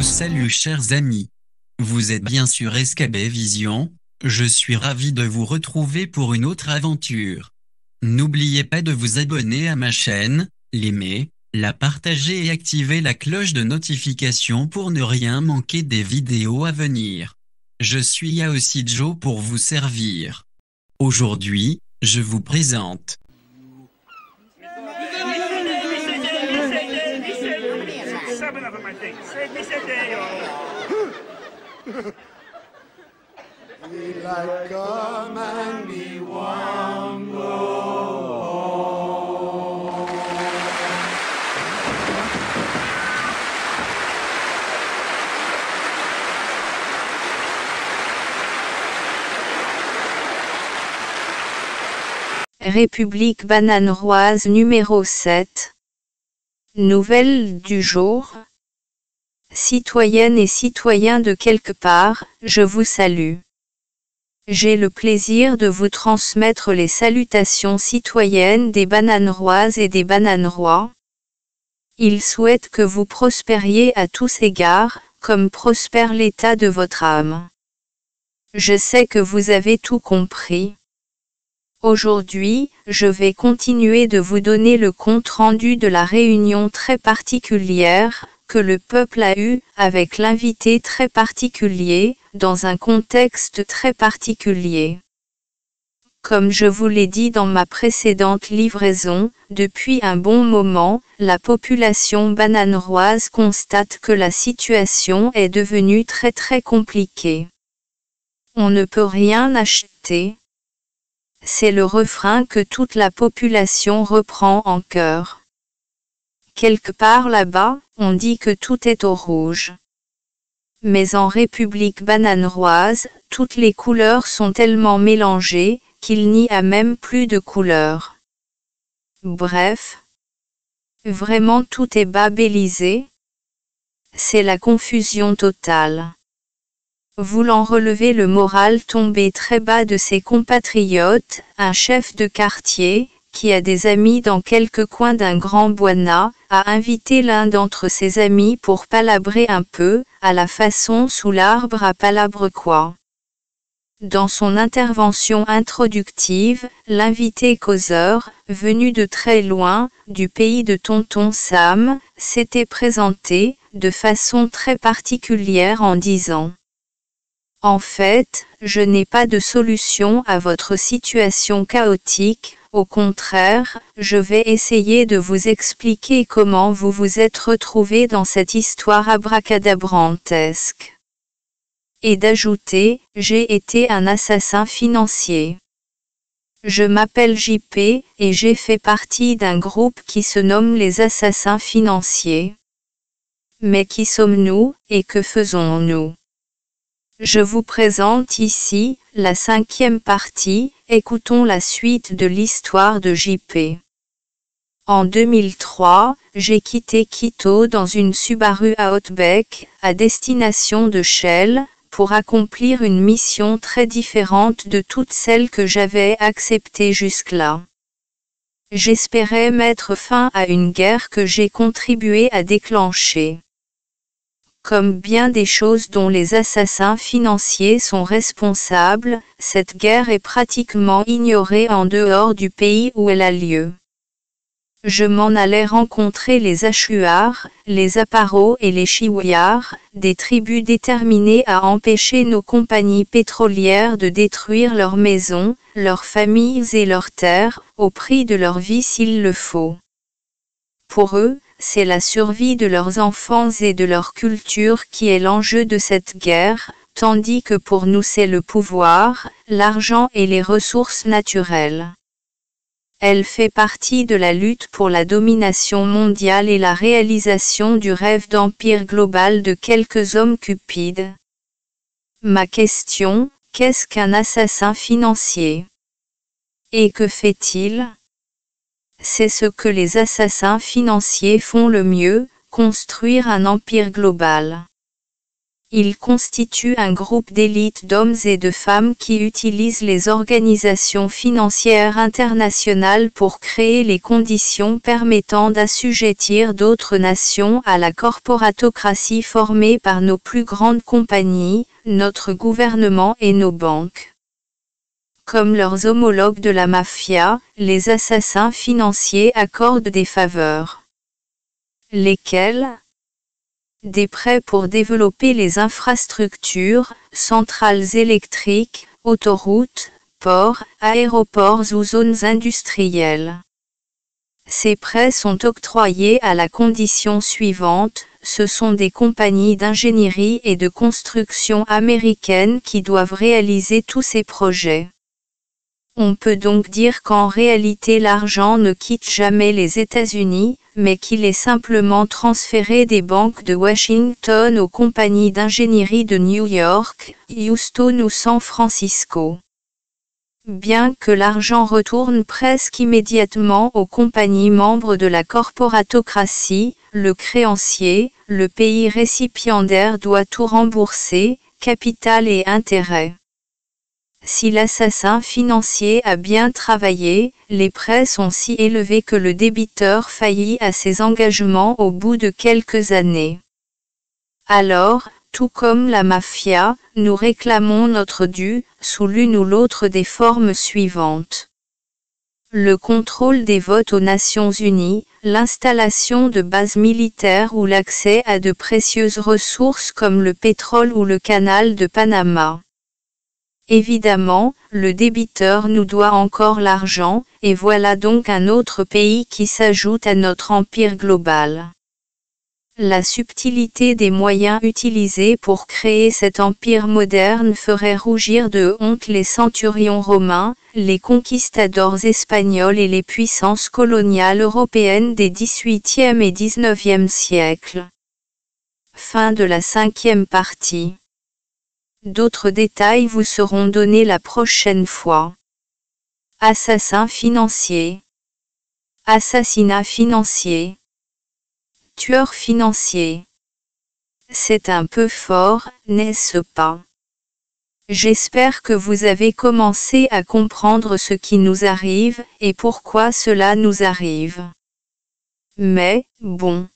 salue chers amis. Vous êtes bien sur SKB Vision, je suis ravi de vous retrouver pour une autre aventure. N'oubliez pas de vous abonner à ma chaîne, l'aimer, la partager et activer la cloche de notification pour ne rien manquer des vidéos à venir. Je suis Yaosi Joe pour vous servir. Aujourd'hui, je vous présente République bananeroise numéro 7. Nouvelle du jour. Citoyennes et citoyens de quelque part, je vous salue. J'ai le plaisir de vous transmettre les salutations citoyennes des bananeroises et des bananerois. Ils souhaitent que vous prospériez à tous égards, comme prospère l'état de votre âme. Je sais que vous avez tout compris. Aujourd'hui, je vais continuer de vous donner le compte-rendu de la réunion très particulière que le peuple a eue avec l'invité très particulier, dans un contexte très particulier. Comme je vous l'ai dit dans ma précédente livraison, depuis un bon moment, la population bananeroise constate que la situation est devenue très compliquée. On ne peut rien acheter. C'est le refrain que toute la population reprend en chœur. Quelque part là-bas, on dit que tout est au rouge. Mais en République bananeroise, toutes les couleurs sont tellement mélangées, qu'il n'y a même plus de couleurs. Bref. Vraiment tout est babélisé. C'est la confusion totale. Voulant relever le moral tombé très bas de ses compatriotes, un chef de quartier, qui a des amis dans quelques coins d'un grand boina, a invité l'un d'entre ses amis pour palabrer un peu, à la façon sous l'arbre à palabre quoi. Dans son intervention introductive, l'invité causeur, venu de très loin, du pays de Tonton Sam, s'était présenté, de façon très particulière en disant: en fait, je n'ai pas de solution à votre situation chaotique, au contraire, je vais essayer de vous expliquer comment vous vous êtes retrouvé dans cette histoire abracadabrantesque. Et d'ajouter, j'ai été un assassin financier. Je m'appelle JP, et j'ai fait partie d'un groupe qui se nomme les assassins financiers. Mais qui sommes-nous, et que faisons-nous ? Je vous présente ici, la 5e partie, écoutons la suite de l'histoire de JP. En 2003, j'ai quitté Quito dans une Subaru Outback, à destination de Shell, pour accomplir une mission très différente de toutes celles que j'avais acceptées jusque-là. J'espérais mettre fin à une guerre que j'ai contribué à déclencher. Comme bien des choses dont les assassins financiers sont responsables, cette guerre est pratiquement ignorée en dehors du pays où elle a lieu. Je m'en allais rencontrer les Achuars, les Aparos et les Chiouiars, des tribus déterminées à empêcher nos compagnies pétrolières de détruire leurs maisons, leurs familles et leurs terres, au prix de leur vie s'il le faut. Pour eux, c'est la survie de leurs enfants et de leur culture qui est l'enjeu de cette guerre, tandis que pour nous c'est le pouvoir, l'argent et les ressources naturelles. Elle fait partie de la lutte pour la domination mondiale et la réalisation du rêve d'empire global de quelques hommes cupides. Ma question, qu'est-ce qu'un assassin financier ? Et que fait-il ? C'est ce que les assassins financiers font le mieux, construire un empire global. Ils constituent un groupe d'élite d'hommes et de femmes qui utilisent les organisations financières internationales pour créer les conditions permettant d'assujettir d'autres nations à la corporatocratie formée par nos plus grandes compagnies, notre gouvernement et nos banques. Comme leurs homologues de la mafia, les assassins financiers accordent des faveurs. Lesquelles ? Des prêts pour développer les infrastructures, centrales électriques, autoroutes, ports, aéroports ou zones industrielles. Ces prêts sont octroyés à la condition suivante, ce sont des compagnies d'ingénierie et de construction américaines qui doivent réaliser tous ces projets. On peut donc dire qu'en réalité l'argent ne quitte jamais les États-Unis, mais qu'il est simplement transféré des banques de Washington aux compagnies d'ingénierie de New York, Houston ou San Francisco. Bien que l'argent retourne presque immédiatement aux compagnies membres de la corporatocratie, le créancier, le pays récipiendaire doit tout rembourser, capital et intérêts. Si l'assassin financier a bien travaillé, les prêts sont si élevés que le débiteur faillit à ses engagements au bout de quelques années. Alors, tout comme la mafia, nous réclamons notre dû, sous l'une ou l'autre des formes suivantes. Le contrôle des votes aux Nations Unies, l'installation de bases militaires ou l'accès à de précieuses ressources comme le pétrole ou le canal de Panama. Évidemment, le débiteur nous doit encore l'argent, et voilà donc un autre pays qui s'ajoute à notre empire global. La subtilité des moyens utilisés pour créer cet empire moderne ferait rougir de honte les centurions romains, les conquistadors espagnols et les puissances coloniales européennes des XVIIIe et XIXe siècles. Fin de la 5e partie. D'autres détails vous seront donnés la prochaine fois. Assassin financier. Assassinat financier. Tueur financier. C'est un peu fort, n'est-ce pas? J'espère que vous avez commencé à comprendre ce qui nous arrive, et pourquoi cela nous arrive. Mais, bon.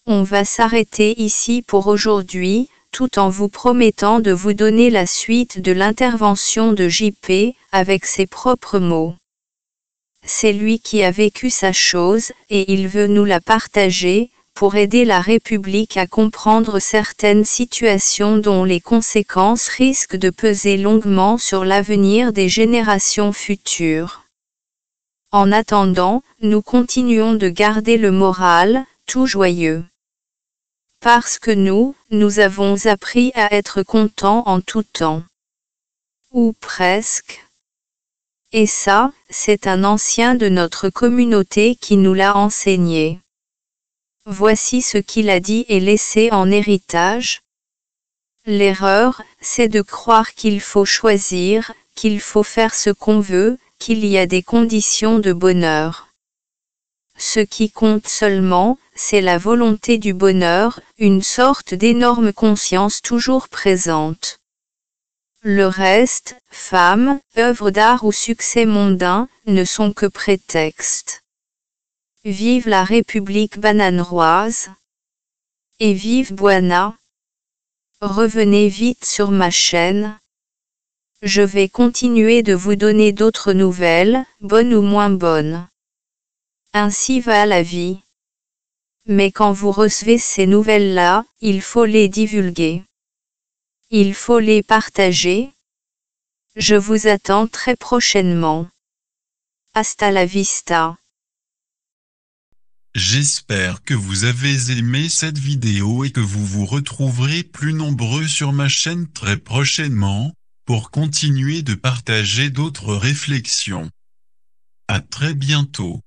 On va s'arrêter ici pour aujourd'hui, tout en vous promettant de vous donner la suite de l'intervention de JP, avec ses propres mots. C'est lui qui a vécu sa chose, et il veut nous la partager, pour aider la République à comprendre certaines situations dont les conséquences risquent de peser longuement sur l'avenir des générations futures. En attendant, nous continuons de garder le moral, tout joyeux. Parce que nous avons appris à être contents en tout temps. Ou presque. Et ça, c'est un ancien de notre communauté qui nous l'a enseigné. Voici ce qu'il a dit et laissé en héritage. L'erreur, c'est de croire qu'il faut choisir, qu'il faut faire ce qu'on veut, qu'il y a des conditions de bonheur. Ce qui compte seulement, c'est la volonté du bonheur, une sorte d'énorme conscience toujours présente. Le reste, femme, œuvre d'art ou succès mondain, ne sont que prétextes. Vive la République bananeroise. Et vive Buana. Revenez vite sur ma chaîne. Je vais continuer de vous donner d'autres nouvelles, bonnes ou moins bonnes. Ainsi va la vie. Mais quand vous recevez ces nouvelles-là, il faut les divulguer. Il faut les partager. Je vous attends très prochainement. Hasta la vista. J'espère que vous avez aimé cette vidéo et que vous vous retrouverez plus nombreux sur ma chaîne très prochainement, pour continuer de partager d'autres réflexions. À très bientôt.